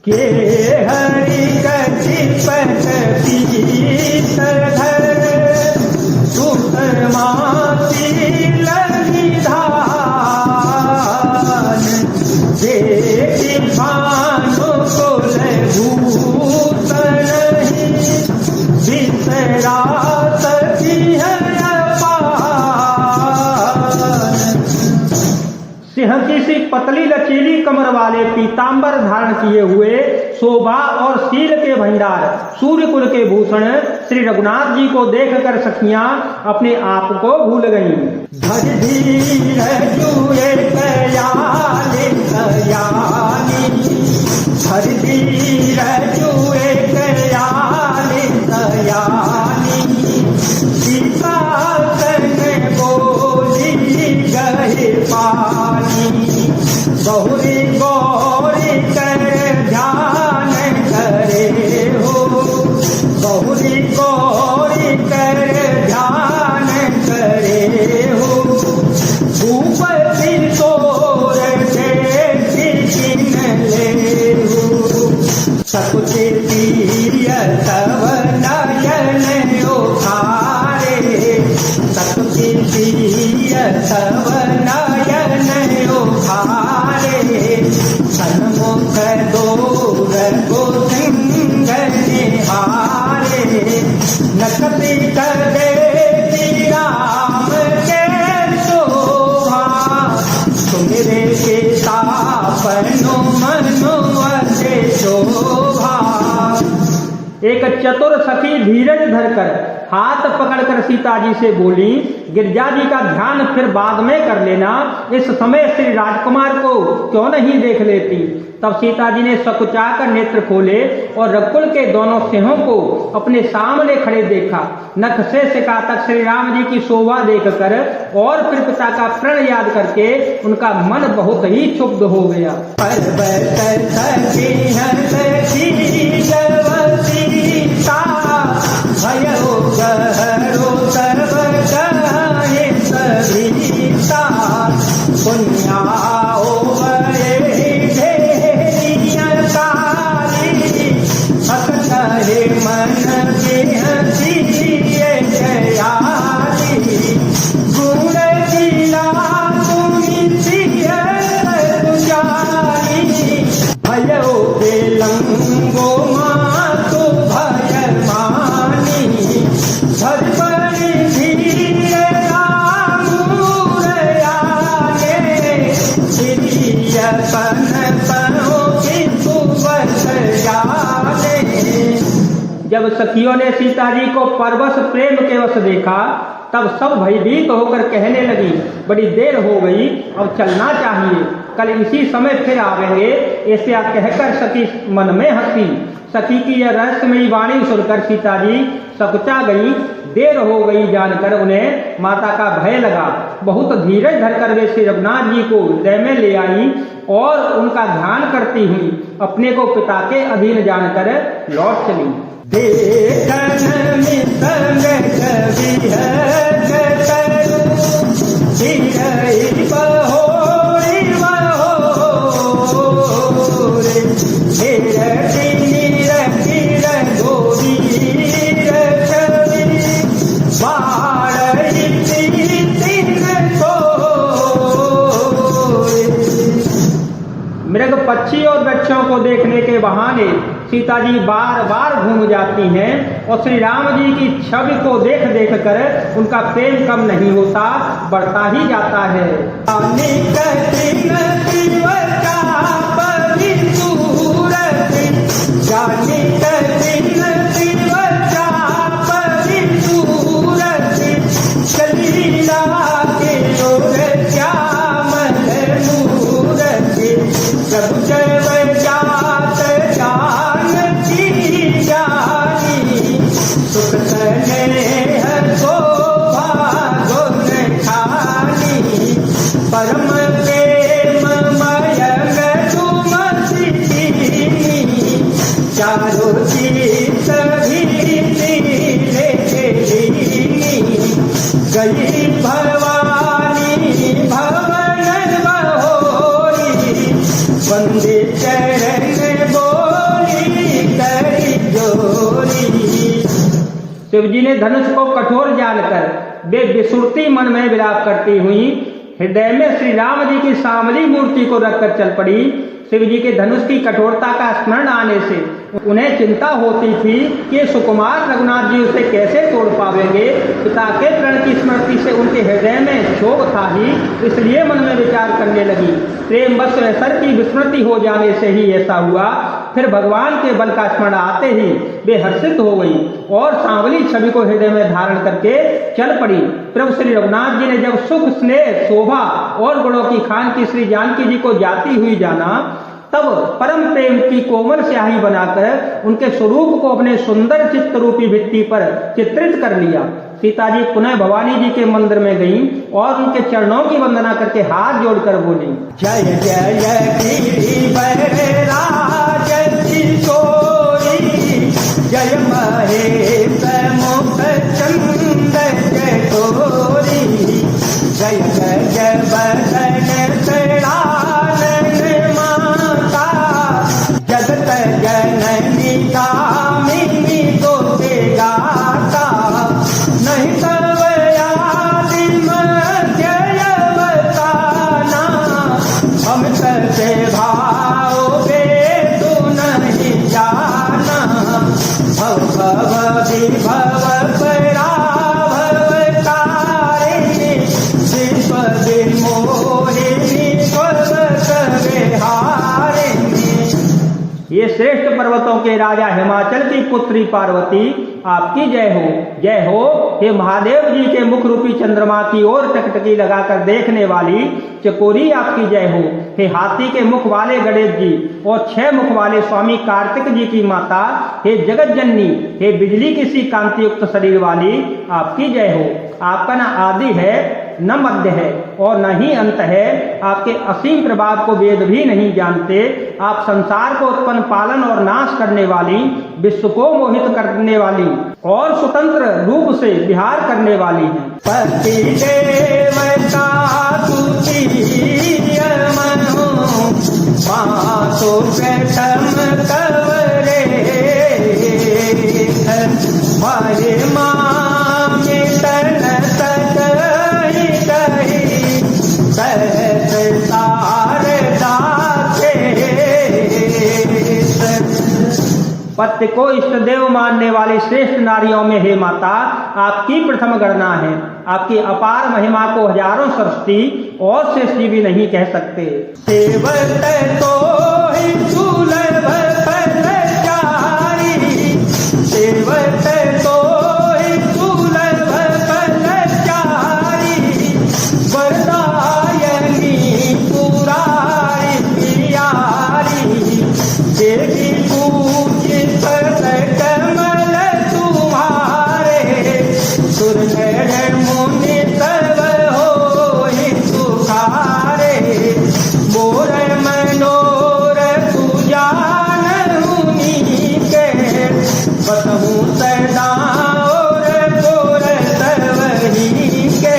के हरि कचिपट पीतधर सुतमासी लगिधान देवी भानु कुल भूषण विसरा सखी सिंह की सी पतली लचीली कमर वाले पीतांबर धारण किए हुए शोभा और शील के भंडार सूर्य कुल के भूषण श्री रघुनाथ जी को देखकर सखियां अपने आप को भूल गईं। बहुरी गौरी कर ध्यान करे हो, बहुरी गौरी कर ध्यान करे हो, भूपति तोर छीन ले हो, सकुचे प्रिय तव नयन ओखारे, सकुचे प्रिय तव नयन ओखारे, सन्मुख दूर गोसिंह निहारे, नकति करे राम के शोभा, सुमिरे के तापनो मनो असे शोभा। एक चतुर सखी धीरज धरकर हाथ पकड़कर सीता जी से बोली, गिरजा जी का ध्यान फिर बाद में कर लेना, इस समय श्री राजकुमार को क्यों नहीं देख लेती। तब सीता जी ने सकुचाकर नेत्र खोले और रघुकुल के दोनों सिंहों को अपने सामने खड़े देखा। नख से सिका तक श्री राम जी की शोभा देखकर और फिर पिता का प्रण याद करके उनका मन बहुत ही क्षुब्ध हो गया। जब सखियों ने सीता जी को परवश प्रेम के वश देखा तब सब भयभीत होकर कहने लगी, बड़ी देर हो गई, अब चलना चाहिए, कल इसी समय फिर आवेंगे। ऐसा कहकर सखी मन में हंसी। सखी की यह रहस्यमयी वाणी सुनकर सीता जी सकुचा गई। देर हो गई जानकर उन्हें माता का भय लगा। बहुत धीरज धरकर वे श्री रघुनाथ जी को हृदय में ले आई और उनका ध्यान करती हुई अपने को पिता के अधीन जानकर लौट चली। देखन मितंग कवि है जतरू, धीरहि बहोरी बहोरे, धीरहि नीरहि रघोरी रघवी, बारहि तीन तोरे। मृग पक्षी और वृक्षों को देखने के बहाने सीता जी बार बार घूम जाती हैं और श्री राम जी की छवि को देख देख कर उनका प्रेम कम नहीं होता, बढ़ता ही जाता है। परम प्रेम मय सुमति, चारों चीत गई भवानी भवन बहोरी, वंदे चरण शिव जी ने धनुष को कठोर जानकर वे विसुरती मन में विलाप करती हुई हृदय में श्री राम जी की सांवली मूर्ति को रखकर चल पड़ी। शिव जी के धनुष की कठोरता का स्मरण आने से उन्हें चिंता होती थी कि सुकुमार रघुनाथ जी उसे कैसे तोड़ पावेंगे। पिता के प्रण की स्मृति से उनके हृदय में क्षोभ था ही, इसलिए मन में विचार करने लगी। प्रेम बस सर की विस्मृति हो जाने से ही ऐसा हुआ। फिर भगवान के बल का स्मरण आते ही वे हर्षित हो गई और सांवली छवि को हृदय में धारण करके चल पड़ी। प्रभु श्री रघुनाथ जी ने जब सुख, स्नेह, शोभा और गुणों की खान की श्री जानकी जी को जाती हुई जाना, तब परम प्रेम की कोमल स्याही बनाकर उनके स्वरूप को अपने सुंदर चित्त रूपी भित्ति पर चित्रित कर लिया। सीता जी पुनः भवानी जी के मंदिर में गईं और उनके चरणों की वंदना करके हाथ जोड़कर बोली, जय जय गिरिवरराज किशोरी, जय महेश मुख चंद चकोरी, जय जय बदन सड़ानन माता, जगत जननी कामिनी गोते गाता, नहीं तब आदिम जय बताना, हम सबसे भाव तू नहीं जाना, भव भव विभव पराभव तारिणी, विश्व विमोहिनी विहारिणी। ये श्रेष्ठ पर्वतों के राजा हिमाचल की पुत्री पार्वती आपकी जय हो, जय हो। हे महादेव जी के मुख रूपी चंद्रमा की ओर टकटकी लगाकर देखने वाली चकोरी आपकी जय हो। हे हाथी के मुख वाले गणेश जी और 6 मुख वाले स्वामी कार्तिक जी की माता, हे जगत जननी, हे बिजली की सी कांति युक्त शरीर वाली आपकी जय हो। आपका न आदि है, न मध्य है और न ही अंत है। आपके असीम प्रभाव को वेद भी नहीं जानते। आप संसार को उत्पन्न, पालन और नाश करने वाली, विश्व को मोहित करने वाली और स्वतंत्र रूप से विहार करने वाली हैं। पति देवता मातो प्रथम कवरे, महिमा में तन तक पति को इष्ट देव मानने वाली श्रेष्ठ नारियों में हे माता आपकी प्रथम गणना है। आपकी अपार महिमा को हजारों सरस्वती और श्रेष्ठ भी नहीं कह सकते। सेवत तो ही सुलभ फलचारी, सेवत तो ही सुलभ फलचारी, वरदायनी पुरारी प्यारी, देवी पूजित कमल तुम्हारे, सुर नर मुनि सब होहि तुखारे, मोर मनोरथ जान मुनि के, बतहु सदा और गोर तवही के,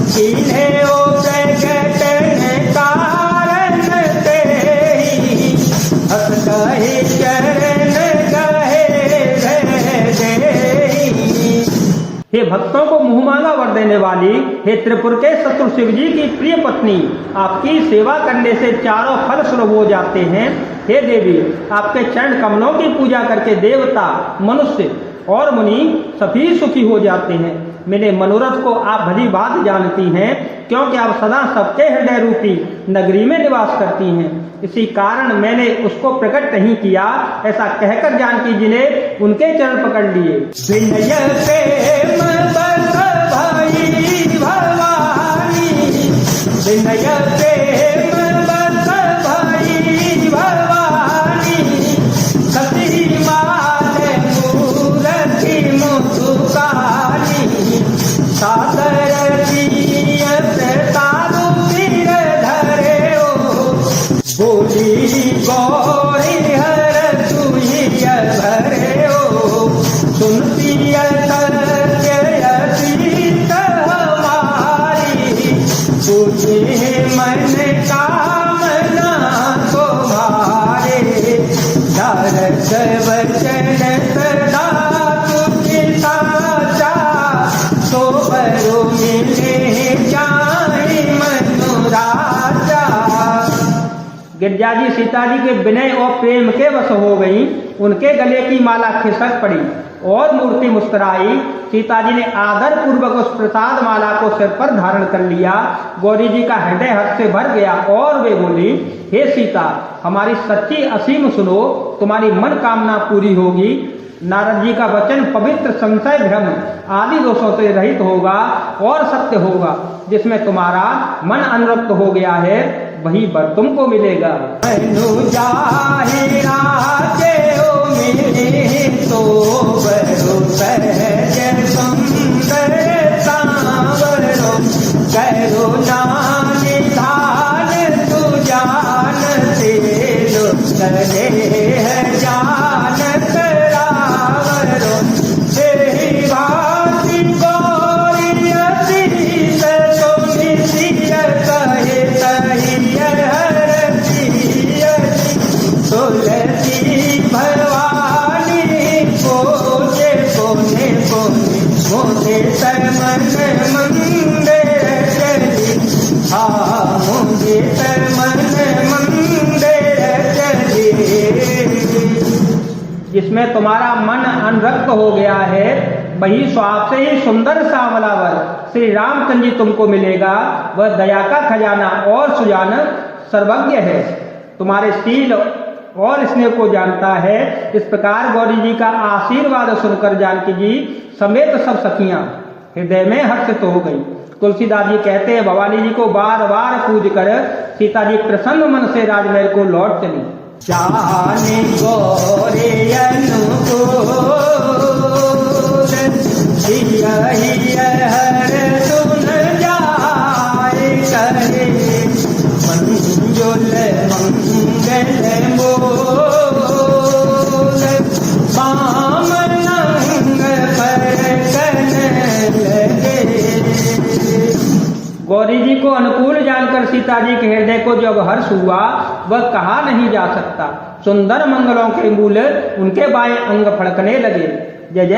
किन्हे ओ प्रगट कारण तेहि, हस कहि चरण कहे देहि। हे भक्तों को मुहमांगा वर देने वाली, हे त्रिपुर के शत्रु शिव जी की प्रिय पत्नी, आपकी सेवा करने से चारों फल सुलभ हो जाते हैं। हे देवी, आपके चरण कमलों की पूजा करके देवता, मनुष्य और मुनि सभी सुखी हो जाते हैं। मेरे मनोरथ को आप भली बात जानती हैं, क्योंकि आप सदा सबके हृदय रूपी नगरी में निवास करती हैं। इसी कारण मैंने उसको प्रकट नहीं किया। ऐसा कहकर जानकी जी ने उनके चरण पकड़ लिए। विनय प्रेम बस भाई भवानी, विनय प्रेम बस भाई भवानी, सती मात मूर्ति मुस्कानी, सादर दियत तारु सिर धरे ओ, बोली गौरी हर तुहिय भरे ओ, सुनती सीत हमारी, तुझे मन कामना तुम्हारे, धारक वचन सदा तुझे गिरजा जी सीता जी के विनय और प्रेम के वश हो गई। उनके गले की माला खिसक पड़ी और मूर्ति मुस्कुराई। सीता जी ने आदर पूर्वक उस प्रसाद माला को सिर पर धारण कर लिया। गौरी जी का हृदय हर्ष से भर गया और वे बोली, हे सीता, हमारी सच्ची असीम सुनो, तुम्हारी मनोकामना पूरी होगी। नारद जी का वचन पवित्र, संशय भ्रम आदि दोषों से रहित होगा और सत्य होगा। जिसमें तुम्हारा मन अनुरक्त हो गया है वही वर तुमको मिलेगा। तो बरो सहज सुंदर सांवरो, करुणा निधान तू जानते लो, सदेह जानत रावरो। तेरी भांति गौरी असीस तुम सिय कहे तही हरती, तुलसी भवानी कोने कोने कोने मोहे सरमन मंदिर चली, हाँ मुझे सरमन मंदिर चली। जिसमें तुम्हारा मन अनुरक्त हो गया है वही स्वाप से ही सुंदर सांवला वर श्री रामचंद्र जी तुमको मिलेगा। वह दया का खजाना और सुजान सर्वज्ञ है, तुम्हारे शील और स्नेह को जानता है। इस प्रकार गौरी जी का आशीर्वाद सुनकर जानकी जी समेत सब सखियां हृदय में हर्षित हो गई। तुलसीदास जी कहते हैं, भवानी जी को बार बार पूज कर सीता जी प्रसन्न मन से राजमहल को लौट चली। जाने गौरे अनुकूल हर सुन जाए करे, मंजुल मंगल मोल बाम नंग फरकन लगे। गौरी जी को अनुकूल जानकर सीता जी के हृदय को जब हर्ष हुआ वह कहा नहीं जा सकता। सुंदर मंगलों के मूल उनके बाएं अंग फड़कने लगे। जय जय